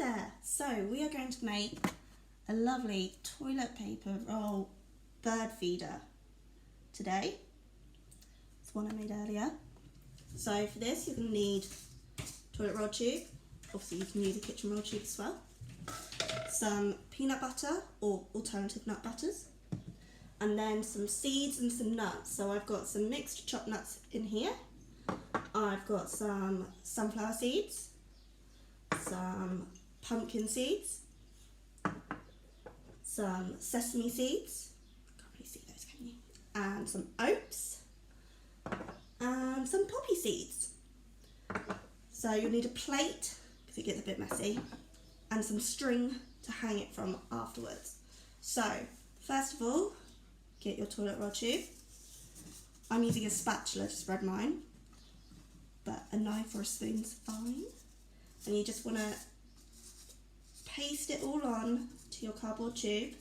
there! So we are going to make a lovely toilet paper roll bird feeder today. It's one I made earlier. So for this you're going to need toilet roll tube, obviously you can use a kitchen roll tube as well, some peanut butter or alternative nut butters, and then some seeds and some nuts. So I've got some mixed chopped nuts in here. I've got some sunflower seeds, some pumpkin seeds, some sesame seeds, can't really see those, can you? And some oats, and some poppy seeds. So you'll need a plate, because it gets a bit messy, and some string to hang it from afterwards. So, first of all, get your toilet roll tube. I'm using a spatula to spread mine, but a knife or a spoon's fine. And you just want to paste it all on to your cardboard tube.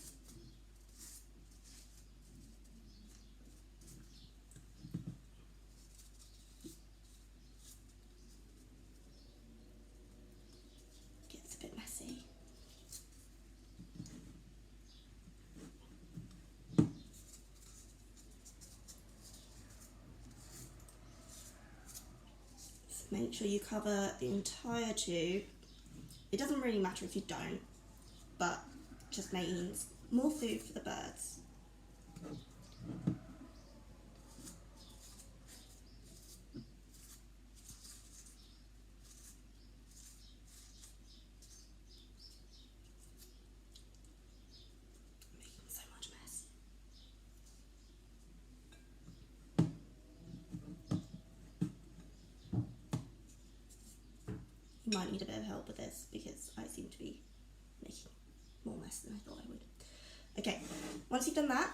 Gets a bit messy. Make sure you cover the entire tube. It doesn't really matter if you don't, but it just means more food for the birds. I'm making so much mess. You might need a bit of help with this because I seem to be making more mess than I thought I would. Okay, once you've done that,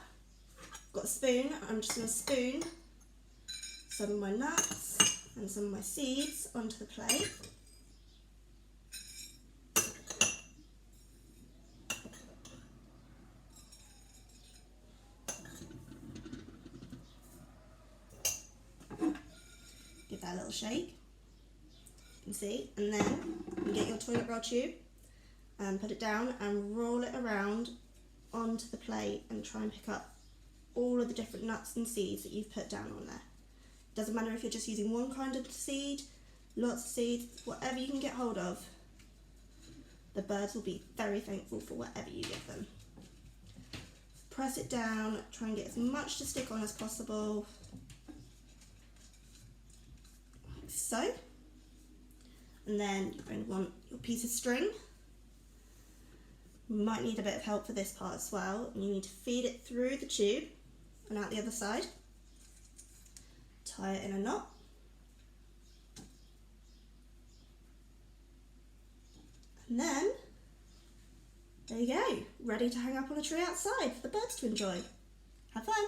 I've got a spoon. I'm just going to spoon some of my nuts and some of my seeds onto the plate. Give that a little shake. You can see, and then you get your toilet roll tube and put it down and roll it around onto the plate and try and pick up all of the different nuts and seeds that you've put down on there. Doesn't matter if you're just using one kind of seed, lots of seeds, whatever you can get hold of. The birds will be very thankful for whatever you give them. Press it down, try and get as much to stick on as possible, like so. And then you're going to want your piece of string. You might need a bit of help for this part as well. And you need to feed it through the tube and out the other side. Tie it in a knot. And then, there you go, ready to hang up on a tree outside for the birds to enjoy. Have fun!